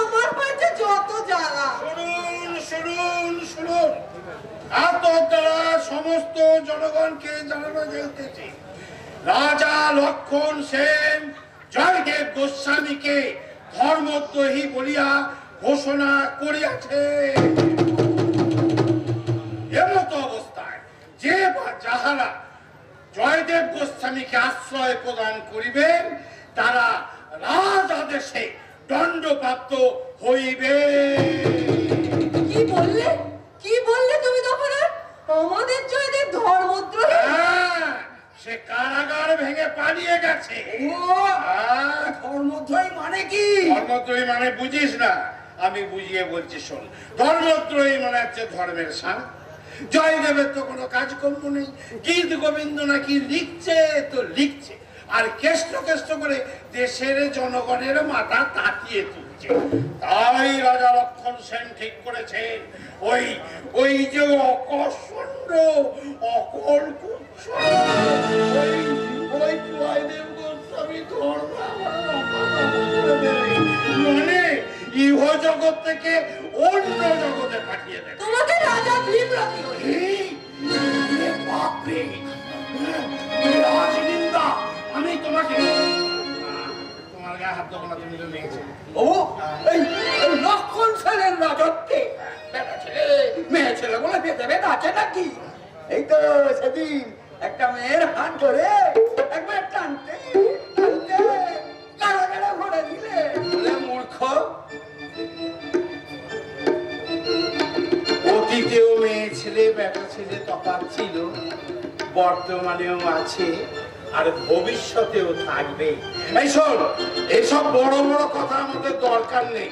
G: আমার পায়ে যত জ্বালা।
C: শুনুন শুনুন শুনুন, এত দ্বারা সমস্ত জনগণকে জানানো যেতেছে, রাজা লক্ষণ সেন জয়দেব গোস্বামীকে ধর্মদ্রোহী বলিয়া ঘোষণা করিয়াছে। এমতো অবস্থায় যে বা যাহারা জয়দেব গোস্বামীকে আশ্রয় প্রদান করিবেন, তারা রাজ আদেশে দণ্ডপ্রাপ্ত হইবে।
G: কি বললে, কি বললে তুমি দফাদার? আমাদের জয়দেব ধর্মদ্রোহী?
C: হ্যাঁ, সে কারাগার ভেঙে পালিয়ে গেছে।
G: ধর্মদ্রোহী মানে কি?
C: ধর্মদ্রোহী মানে বুঝিস না, আমি বুঝিয়ে বলছি শোন। ধর্মদ্রোহী মানে হচ্ছে ধর্মের সার। জয়দেবের তো কোনো কাজকর্ম নেই, গীত গোবিন্দ নাকি লিখছে তো লিখছে, আর কেষ্ট কেষ্ট করে দেশের জনগণের মাথা তাকিয়ে তুলছে। তাই রাজা লক্ষণ সেন ঠিক করেছেন, ওই ওই যে অকর্ষণ্ড অকল ওই জয়দেব গোস্বামী মানে ইহ জগৎ থেকে অন্য জগতে পাঠিয়ে দেবে।
G: তোমাকে রাজা বিব্রতি হলো।
C: বাপরে, রাজনিন্দা! আমি তোমাকে তোমার গায়ে হাত দেবো না, তুমি তো নিয়েছো।
G: ও এই লক্ষণ সেনের রাজত্বে বেটা ছেলে
C: মেয়ে ছেলে বলে বেঁধে বেঁধে আছে নাকি? এই তো সেদিন একটা মেয়ের হাত ধরে একবার টানতে টানতে গাড়া গাড়া ভরে দিলে। বলে মূর্খ, অতীতেও মেয়ে ছেলে বেটা ছেলে তফাৎ ছিল, বর্তমানেও আছে, আর ভবিষ্যতেও থাকবে। এই শোন, এইসব বড় বড় কথা আমাদের দরকার নেই।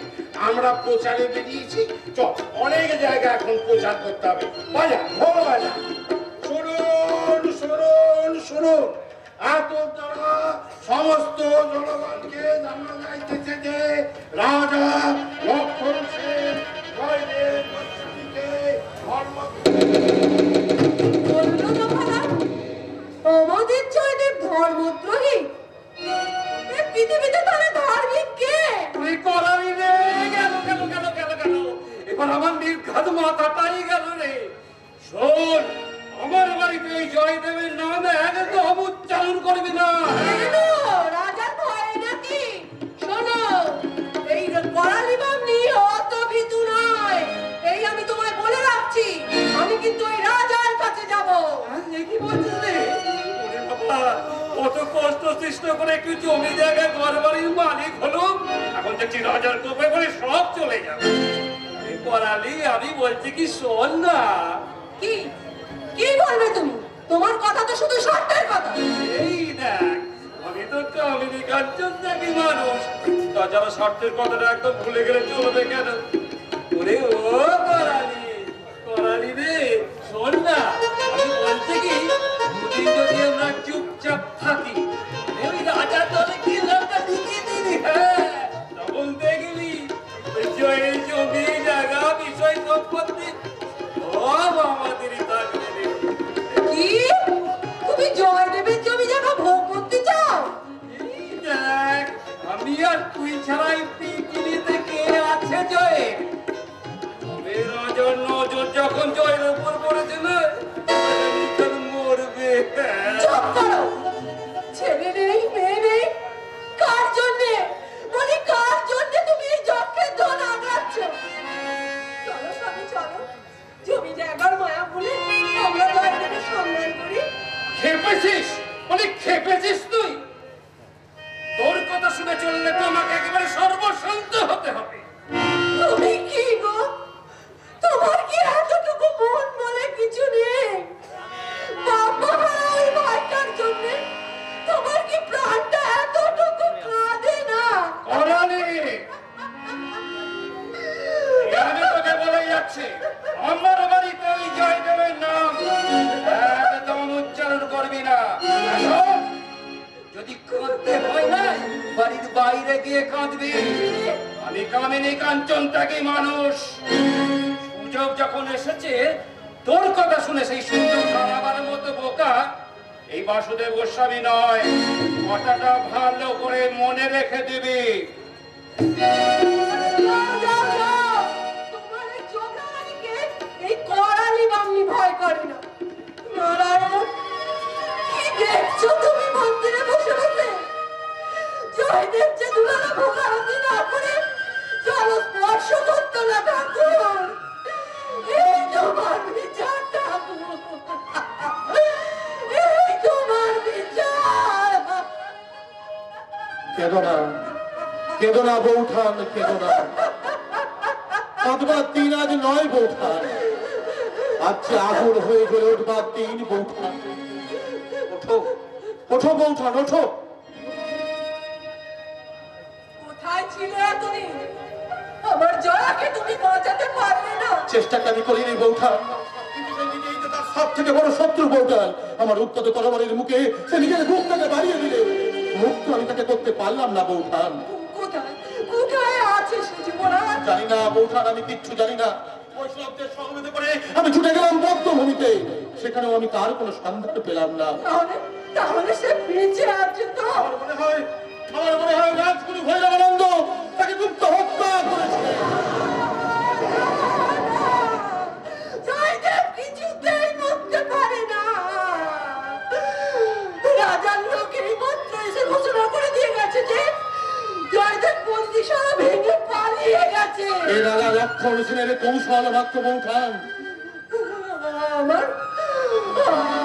C: আমরা প্রচারে বেরিয়েছি, চল অনেক জায়গায় এখন প্রচার করতে হবে। বাজা ঢোল বাজা। শুনুন শুনুন শুনুন, এত দ্বারা সমস্ত জনগণকে জানা যাইতেছে যে রাজা লক্ষণ সেন জয়দেব গোস্বামীকে ধর্ম
G: বললো তো ভাড়া, আমাদের জয়দেব ধর্মদ্রোহী। এ পৃথিবীতে তাহলে ধার্মিক কে?
D: তুই করাবি রে। গেল গেল গেল গেল গেল, এবার আমার নির্ঘাত মাথাটাই গেল রে। শোন, আমার বাড়িতে এই জয়দেবের নামে একদম উচ্চারণ করবি না।
G: কেন? রাজার ভয় নাকি? শোনো, এই করালি বামনি অত ভীতু নয়, এই আমি তোমায় বলে রাখছি। আমি কিন্তু ওই রাজার কাছে যাব।
D: কি বলছিস রে? ওরে বাবা, কত কষ্ট সৃষ্ট করে একটু জমি জায়গায় ঘর বাড়ির মালিক হলুম, এখন দেখছি রাজার কোপে করে সব চলে যাবে। এই করালি, আমি বলছি কি শোন না।
G: কি কি বলবে তুমি? তোমার কথা তো শুধু শর্তের কথা।
D: এই দেখ, আমি তো কামিনী কাঞ্চন দেখি মানুষ, তাছাড়া স্বার্থের কথাটা একদম ভুলে গেলে চলবে কেন? ওরে ও করালি, করালি রে, শোন না, আমি বলছি কি, দুদিন যদি আমরা চুপচাপ থাকি, ওই রাজার দলে কি লাভটা ঢুকিয়ে দিবি, হ্যাঁ, তখন দেখবি ওই জয়ের জমি জায়গা বিষয় সম্পত্তি সব আমাদেরই থাকবে রে।
G: কি? তুমি জয়দেবের জমি জায়গা ভোগ করতে চাও?
D: এই দেখ, আমি আর তুই ছাড়াই পৃথিবীতে কে আছে জয়ের? তবে রাজার নজর যখন জয়ের উপর পড়েছে না, তখন মরবে।
G: চুপ করো। ছেলে নেই, মেয়ে নেই, কার জন্যে? বলি কার জন্যে তুমি এই যজ্ঞের ধন আগাচ্ছ? চলো স্বামী, চলো। জমি জায়গার মায়া বলে আমরা জয়দেবের সম্মান করি।
D: খেপেছিস? বলি খেপেছিস তুই? তোর কথা শুনে চললে তো আমাকে একেবারে সর্বশান্ত হতে হবে।
G: তুমি কি গো? তোমার কি এতটুকু মন বলে কিছু নেই? বাবা হারা ওই ভাইটার জন্যে তোমার কি প্রাণটা এতটুকু কাঁদে না?
D: করালি, আমি তোকে বলেই যাচ্ছি, আমার বাড়িতে ওই জয়দেবের নাম একদম উচ্চারণ করবি না। এখন যদি কাঁদতে হয় না, বাড়ির বাইরে গিয়ে কাঁদবি। আমি কামিনী কাঞ্চন ত্যাগী মানুষ, সুযোগ যখন এসেছে, তোর কথা শুনে সেই সুযোগ হারাবার মতো বোকা এই বাসুদেব গোস্বামী নয়। কথাটা ভালো করে মনে রেখে দিবি।
G: যাও, যাও, যাও। তোমার এই যোগরানীকে এই করালি বামনি ভয় করে না। নারায়ণ, কি দেখছো তুমি মন্দিরে বসে বসে? জয়দেব যে দুলালা ভোগারতি না করে জল স্পর্শ করতো না ঠাকুর। এই তোমার বিচার ঠাকুর, এই তোমার বিচার।
B: কেঁদো না, কেঁদো না বৌঠান, কেঁদো না। কাঁদবার দিন আজ নয় বৌঠান, আজ যে আগুন হয়ে গেলে উঠবার দিন বৌঠান। ওঠো, ওঠো বৌঠান, ওঠো।
G: কোথায় ছিলে এতদিন? আমার জয়াকে তুমি বাঁচাতে পারলে না।
B: চেষ্টাকে আমি করিনি বৌঠান, কিন্তু সে নিজেই তো তার সব থেকে বড় শত্রু বৌঠান। আমার উত্তর তরবারির মুখে সে নিজের মুখটাকে বাড়িয়ে দিলে, মুক্ত আমি তাকে করতে পারলাম না বৌঠান।
G: কোথায় কোথায় আছে সে যুবরাজ?
B: জানি না বৌঠান, আমি কিচ্ছু জানি না। বৈষ্ণবদের সহমতে করে আমি ছুটে গেলাম বদ্ধভূমিতে, সেখানেও আমি তার কোনো সন্ধান পেলাম না।
G: তাহলে তাহলে সে বেঁচে আছে তো?
B: আমার মনে হয় রাজগুরু ভৈরবানন্দ তাকে গুপ্ত হত্যা করেছে।
G: জয়দেব কিছুতেই মরতে পারে না। রাজার লোক এই মাত্র এসে ঘোষণা করে দিয়ে গেছে যে জয়দেব বন্দিশালা ভেঙে পালিয়ে গেছে।
B: এ রাজা লক্ষণ সেনের কৌশল মাত্র বৌঠান।
G: আমার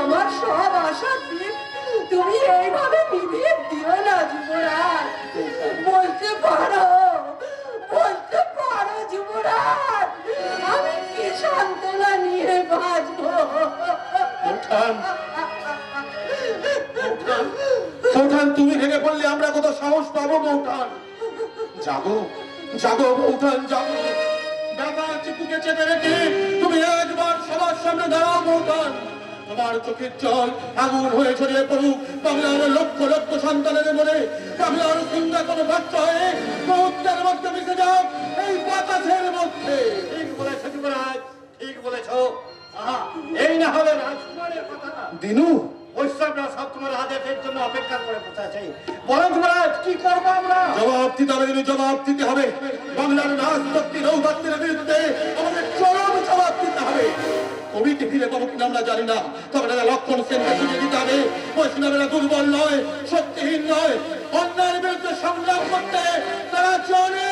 G: আমার সব আশা দিয়ে তুমি এইভাবে নিভিয়ে দিও না যুবরাজ। বলতে পারো যুবরাজ, আমি কি সান্ত্বনা নিয়ে বাঁচবো?
B: বৌঠান, বৌঠান, তুমি ভেঙে পড়লে আমরা কত সাহস পাবো বৌঠান? জাগো, জাগো বৌঠান, জাগো। ব্যথা চিপুকে চেপে রেখে তুমি একবার সবার সামনে দাঁড়াও বৌঠান। তোমার চোখের জল আগুন হয়ে ছড়িয়ে পড়ুক বাংলার লক্ষ লক্ষ সন্তানের মনে। বাংলার চিন্তা কোনো বাচ্চা হয়ে সমুদ্রের মধ্যে মিশে যাও এই বাতাসের মধ্যে।
C: ঠিক বলেছ যুবরাজ, ঠিক বলেছ। এই না হলে রাজকুমারের কথা।
B: দিনু,
C: বৈষ্ণবরা সব তোমার আদেশের জন্য অপেক্ষা করে বসে আছে। বলেন যুবরাজ, কি করবো আমরা?
B: জবাব দিতে হবে দিনু, জবাব দিতে হবে। বাংলার রাজশক্তি নৌবাহিনীর বিরুদ্ধে আমাদের চরম জবাব দিতে হবে। কবিকে ফিরে পাবো কিনা আমরা জানি না, তবে তারা লক্ষণ সেনকে বুঝে দিতে হবে বৈষ্ণবেরা দুর্বল নয়, শক্তিহীন নয়। অন্যায়ের বিরুদ্ধে সংগ্রাম করতে তারা জানে।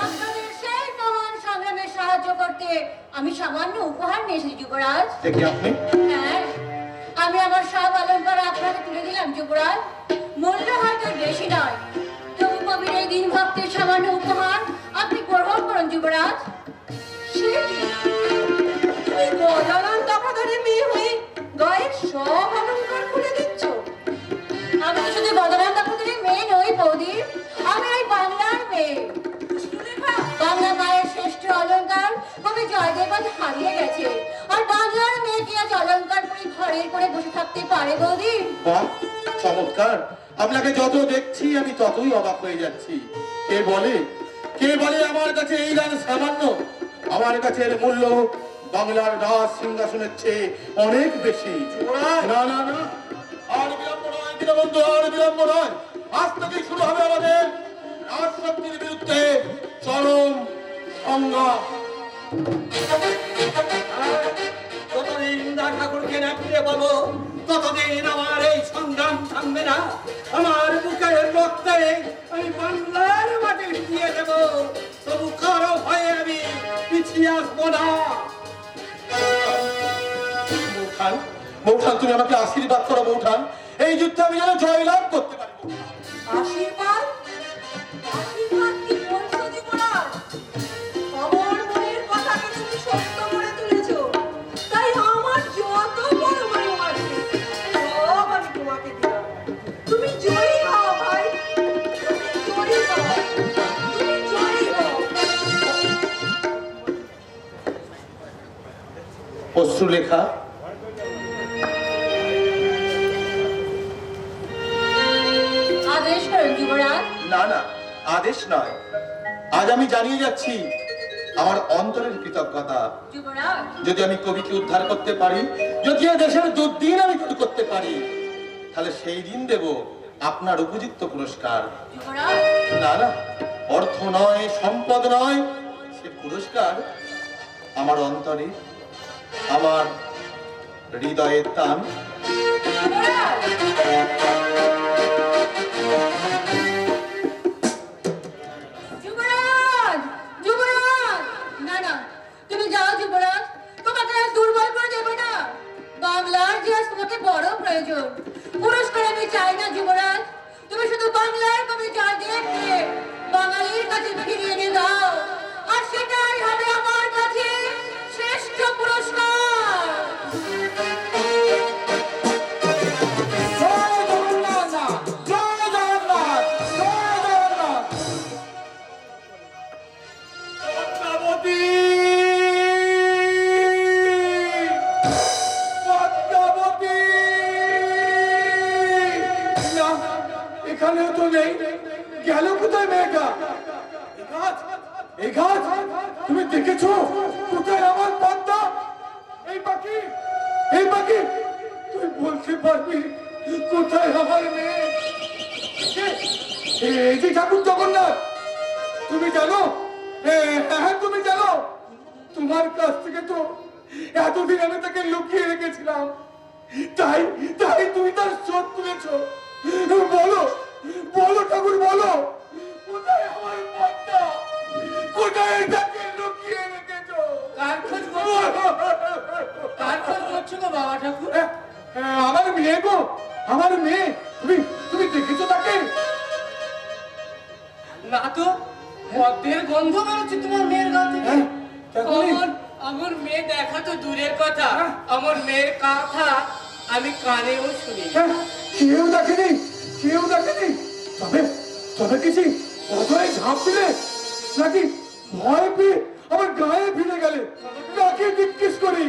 F: আপনাদের সেই মহান সংগ্রামে সাহায্য করতে আমি সামান্য উপহার নিয়ে এসেছি যুবরাজ।
B: দেখি আপনি।
F: হ্যাঁ, আমি আমার সব অলঙ্কার আপনাকে তুলে দিলাম যুবরাজ। মূল্য হয়তো বেশি নয়, তবু কবির এই দিন ভক্তের সামান্য উপহার আপনি গ্রহণ করুন যুবরাজ।
G: সে কি? তুমি গজানন দফাদারের মেয়ে হয়ে গায়ের সব অলংকার খুলে দিচ্ছ?
F: আমি তো শুধু বদনাম দফাদারের মেয়ে নই বৌদি, আমি ওই বাংলার মেয়ে। বাংলা মায়ের শ্রেষ্ঠ অলংকার কবি জয়দেব আজ হারিয়ে গেছে, আর বাংলার মেয়ে কি আজ অলংকার পরে ঘরের করে বসে থাকতে পারে বৌদি?
B: বাহ, চমৎকার। আপনাকে যত দেখছি আমি ততই অবাক হয়ে যাচ্ছি। কে বলে আমার কাছে এই গান সামান্য? আমার কাছে এর মূল্য বাংলার রাজ সিংহাসনের চেয়ে অনেক বেশি। না না না, আর বিলম্ব নয় দীনবন্ধু, আর বিলম্ব নয়। আজ থেকেই শুরু হবে আমাদের রাজশক্তির বিরুদ্ধে চরম সংগ্রাম।
C: যতদিন দা ঠাকুরকে না ফিরে পাবো ততদিন আমার এই সংগ্রাম থামবে না। আমার বুকের রক্তে আমি বাংলার মাটি দিয়ে দেব, তবু কারো ভয়ে আমি পিছিয়ে আসবো না।
B: বৌঠান, বৌঠান, তুমি আমাকে আশীর্বাদ করো বৌঠান। এই যুদ্ধে আমি যেন জয়লাভ করতে পারি।
G: আশীর্বাদ? আশীর্বাদ কি বলছো যুবরাজ? আমার মনের কথাকে তুমি সত্য করে তুলেছো, তাই আমার যত বড় বড় আছে সব আমি তোমাকে দিলাম। তুমি জয়ী হও ভাই, তুমি জয়ী হও, তুমি জয়ী হও।
B: অশ্রুলেখা,
F: আদেশ করুন যুবরাজ।
B: না না, আদেশ নয়। আজ আমি জানিয়ে যাচ্ছি আমার অন্তরের কৃতজ্ঞতা।
F: যুবরাজ,
B: যদি আমি কবিকে উদ্ধার করতে পারি, যদি এ দেশের দুর্দিন আমি দূর করতে পারি, তাহলে সেই দিন দেব আপনার উপযুক্ত পুরস্কার।
F: যুবরাজ,
B: না না, অর্থ নয়, সম্পদ নয়, সে পুরস্কার আমার অন্তরে, আমার হৃদয়ের টান।
F: যুবরাজ, যুবরাজ, যুবরাজ, না না, তুমি যাও যুবরাজ, তোমাকে আজ দুর্বল করে দেবো না। বাংলার যে আজ তোমাকে বড় প্রয়োজন। পুরস্কার আমি চাই না যুবরাজ, তুমি শুধু বাংলার কবি জয়দেবকে বাঙালির কাছে ফিরিয়ে নিয়ে দাও, আর সেটাই হবে আমার কাছে শ্রেষ্ঠ পুরস্কার।
B: জয় জগন্নাথ, জয় জগন্নাথ, জয় জগন্নাথ। পদ্মাবতী, পদ্মাবতী। না, এখানেও তো নেই। গেল কোথায় মেয়েটা? এই গাছ, তুমি দেখেছো কোথায় আমার পদ্মা? এই পাখি, এই পাখি, তুই বলতে পারবি কোথায় আমার মেয়ে? এই যে ঠাকুর জগন্নাথ, তুমি জানো? হ্যাঁ, তুমি জানো? তোমার কাছ থেকে তো এতদিন আমি তাকে লুকিয়ে রেখেছিলাম, তাই তাই তুমি তার শোধ তুলেছো। বলো, বলো ঠাকুর, বলো কোথায় আমার পদ্মা? কোথায় তাকে লুকিয়ে রেখেছো?
C: কার খোঁজ করবো?
D: কার খোঁজ করছো গো বাবা ঠাকুর?
B: আমার মেয়ে গো, আমার মেয়ে। তুমি তুমি দেখেছো তাকে?
D: না তো, মদের গন্ধ বেরোচ্ছে তোমার মেয়ের গা থেকে।
B: হ্যাঁ, তখনই-
D: আমার মেয়ে দেখা তো দূরের কথা, আমার মেয়ের কথা আমি কানেও শুনি।
B: হ্যাঁ, কেউ দেখেনি, কেউ দেখেনি। তবে তবে কিছু অধরে ঝাঁপ দিলে নাকি ভয় পেয়ে আমার গায়ে ফিরে গেলে কাকে জিজ্ঞেস করি?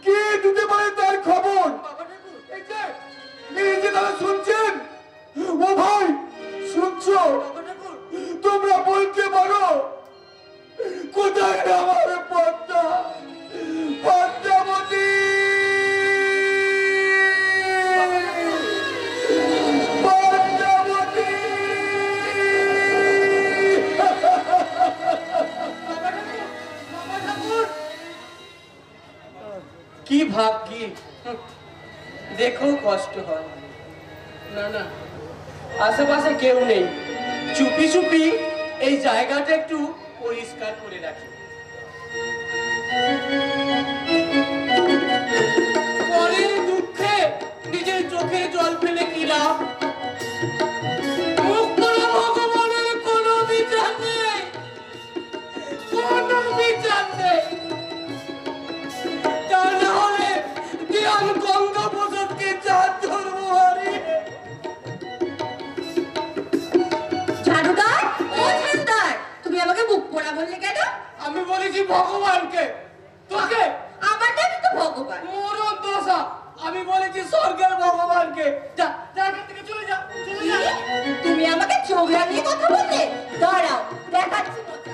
B: কে দিতে পারে তার খবর? এই যে, এই যে তারা শুনছেন, ও ভাই শুনছো? তোমরা বলতে পারো কোথায় আমার পদ্মা, পদ্মাবতী? পদ্মাবতী!
D: কি ভাগ্যি, দেখো কষ্ট হয়। না না, আশেপাশে কেউ নেই, চুপি চুপি এই জায়গাটা একটু পরিষ্কার করে রাখি। পরে দুঃখে নিজের চোখে জল ফেলে কি লাভ? মুখ করে ভগবানের কোনো বিচার নেই, কোনো বিচার নেই। তা না হলে দিয়ান গঙ্গা প্রসাদকে চার ধরবো হারি।
F: ঝাড়ুদার, ও ঝাড়ুদার, তুমি আমাকে মুখ পোড়া বললে কেন?
D: আমি বলেছি ভগবানকে, তোকে
F: আমার নামই তো ভগবান।
D: মরণ দশা, আমি বলেছি স্বর্গের ভগবানকে। যা যা, এখান থেকে চলে যা, চলে যা।
F: তুমি আমাকে চোখ রাঙিয়ে কথা বললে? দাঁড়াও, দেখাচ্ছি মজা।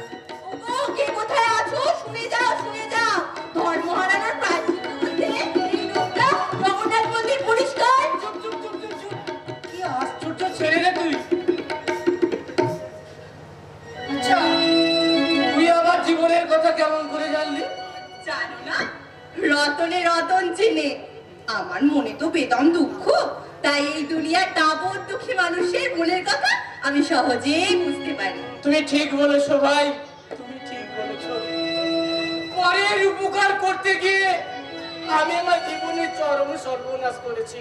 F: ওগো, কে কোথায় আছো? শুনে যাও, শুনে যাও। ধর্ম হারানোর প্রায়শ্চিত্ত বলতে এই লোকটা জগন্নাথ মন্দির পরিষ্কার।
D: চুপ চুপ চুপ চুপ চুপ। কি আশ্চর্য ছেলে রে তুই। আচ্ছা, তুই আমার জীবনের কথা কেমন করে জানলি?
F: জানো না, রতনে রতন চেনে। আমার মনে তো বেদম দুঃখ, তাই এই দুনিয়ার তাবৎ দুঃখী মানুষের মনের কথা আমি সহজেই বুঝতে পারি।
D: তুমি ঠিক বলেছো ভাই, তুমি ঠিক বলেছো। পরের উপকার করতে গিয়ে আমি আমার জীবনের চরম সর্বনাশ করেছি।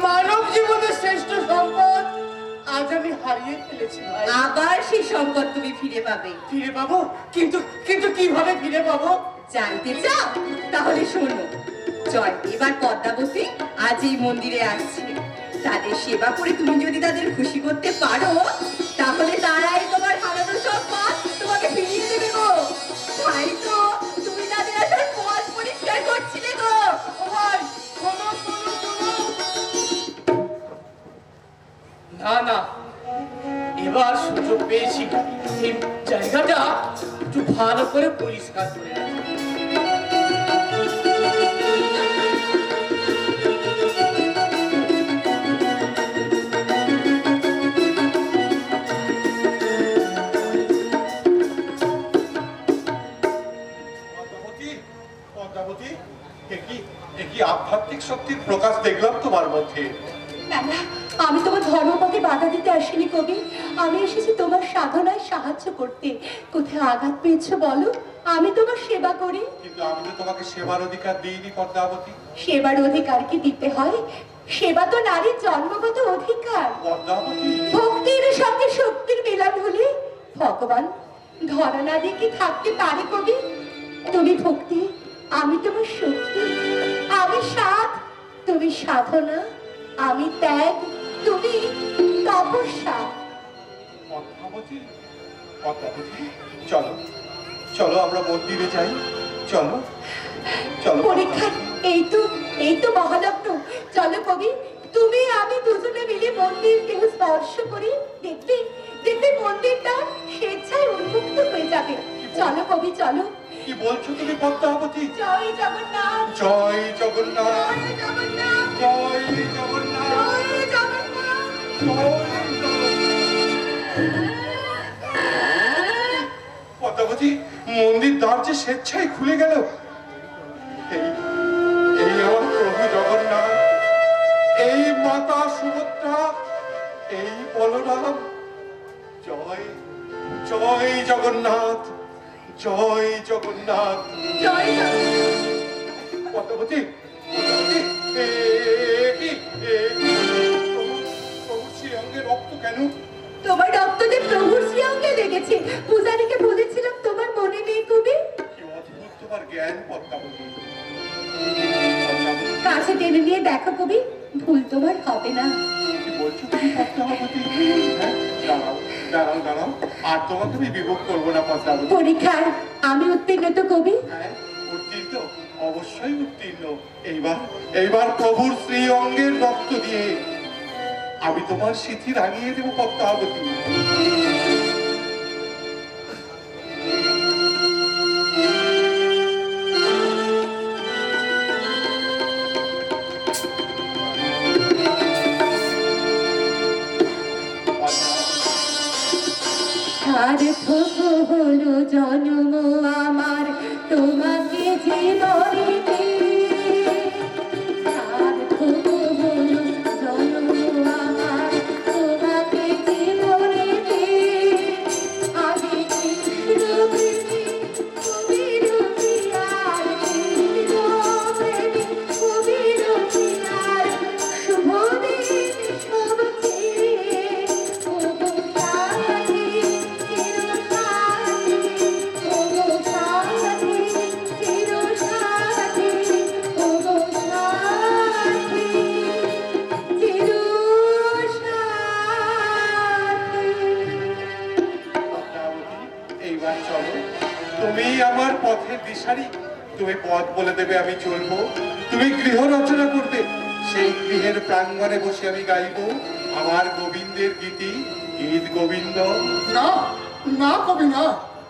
D: মানব জীবনের শ্রেষ্ঠ সম্পদ আজ আমি হারিয়ে ফেলেছি ভাই।
F: আবার সেই সম্পদ তুমি ফিরে পাবে।
D: ফিরে পাবো? কিন্তু কিন্তু কিভাবে ফিরে পাবো?
F: জানতে চাও? তাহলে শোনো, জয়দেব আর পদ্মাবতী আজ এই মন্দিরে আসছে। তাদের সেবা করে তুমি যদি তাদের খুশি করতে পারো, তাহলে তারাই তোমার হারানো সম্পদ তোমাকে ফিরিয়ে দেবে গো। তাই তো তুমি তাদের আসার পথ পরিষ্কার করছিলে গো।
D: ও ভাই, শোনো শোনো শোনো। না না, এবার সুযোগ পেয়েছি, এই জায়গাটা একটু ভালো করে পরিষ্কার করে রাখি।
A: পদ্মাবতী, পদ্মাবতী, একই আধ্যাত্মিক শক্তির প্রকাশ দেখলাম তোমার মধ্যে।
E: না না, আমি তোমার ধর্মপথে বাধা দিতে আসিনি কবি। আমি এসেছি তোমার সাধনায় সাহায্য করতে। কোথায় আঘাত পেয়েছো বলো, আমি তোমার সেবা করি।
A: কিন্তু আমি তো তোমাকে সেবার অধিকার দিইনি পদ্মাবতী।
E: সেবার অধিকার কি দিতে হয়? সেবা তো নারীর জন্মগত অধিকার।
A: পদ্মাবতী,
E: ভক্তির সঙ্গে শক্তির মিলন হলে ভগবান ধরা না দিয়ে কি থাকতে পারে কবি? তুমি ভক্তি, আমি তোমার শক্তি। আমি সাধ, তুমি সাধনা। আমি ত্যাগ, তুমি তপস্যা।
A: পদ্মাবতী, পদ্মাবতী, চলো চলো আমরা মন্দিরে যাই। চলো চলো।
E: পরীক্ষা এই তো মহালগ্ন। চলো কবি, তুমি আমি দুজনে মিলে মন্দিরকে স্পর্শ করি। দেখবে দেখবে মন্দিরটা স্বেচ্ছায় উন্মুক্ত হয়ে যাবে। চলো কবি, চলো।
A: কি বলছো তুমি পদ্মাবতী?
E: জয় জগন্নাথ,
A: জয় জগন্নাথ,
E: জয় জগন্নাথ,
A: জয় জগন্নাথ,
E: জয় জগন্নাথ।
A: জয় জগন্নাথ। পদ্মাবতী, মন্দির দ্বার যে স্বেচ্ছায় খুলে গেল। এই এই আমার প্রভু জগন্নাথ, এই মাতা সুভদ্রা, এই বলরাম। জয় জয় জগন্নাথ, জয় জগন্নাথ।
E: জয় জগন্নাথ।
A: পদ্মাবতী প্রভু শ্রীঅঙ্গে রক্ত কেন?
E: তোমার রক্ততে প্রভুর শ্রীঅঙ্গে লেগেছে। পূজারীকে বলেছিলাম তোমার মনে নেই কবি?
A: কি অদ্ভুত তোমার জ্ঞান পদ্মাবতী।
E: কাছে টেনে নিয়ে দেখো কবি, ভুল তোমার হবে না।
A: কি বলছো তুমি পদ্মাবতী? হ্যাঁ, দাঁড়াও দাঁড়াও দাঁড়াও, আর তোমাকে আমি বিভোগ করবো না পদ্মাবতী।
E: পরীক্ষায় আমি উত্তীর্ণ তো কবি?
A: হ্যাঁ, উত্তীর্ণ, অবশ্যই উত্তীর্ণ। এইবার প্রভুর শ্রী অঙ্গের রক্ত দিয়ে আমি তোমার সিথি রাঙিয়ে দেবো পদ্মাবতী।
E: সার্থক হলো জন্ম আমার তোমাকে জীবনে পেয়ে। সার্থক হলো জন্ম আমার তোমাকে জীবনে পেয়ে। আমি কৃষ্ণ প্রেমী কবির পিয়ার, কৃষ্ণ প্রেমী কবির পিয়ার, শুভ দিন শুভ চেয়ে ওগো সাথী
A: এইবার চলো, তুমি আমার পথের দিশারি। তুমি পথ বলে দেবে, আমি চলবো। তুমি গৃহ রচনা করবে, সেই গৃহের প্রাঙ্গণে বসে আমি গাইবো আমার গোবিন্দের গীতি, গীত গোবিন্দ।
B: না না কবি না,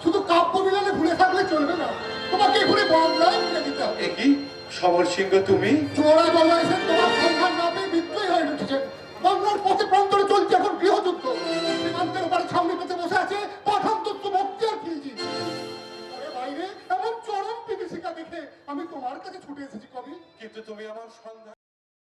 B: শুধু কাব্য বিলালে ভুলে থাকলে চলবে না, তোমাকে ঘুরে বাংলায় ফিরে দিতে হবে।
A: একই সমর সিংহ তুমি?
B: চোরা বাংলা এসে তোমার সন্ধান না পেয়ে বিদ্রোহী হয়ে উঠেছে। বাংলার পথে প্রান্তরে চলছে এখন গৃহযুদ্ধ। সীমান্তের উপরে ছাউনি পেতে বসে আছে পাঠান তত্ত্ব বক্তিয়ার খিলজি। আরে বাইরে এমন চরম বিভীষিকা দেখে আমি তোমার কাছে ছুটে এসেছি কবি।
A: কিন্তু তুমি আমার সন্ধান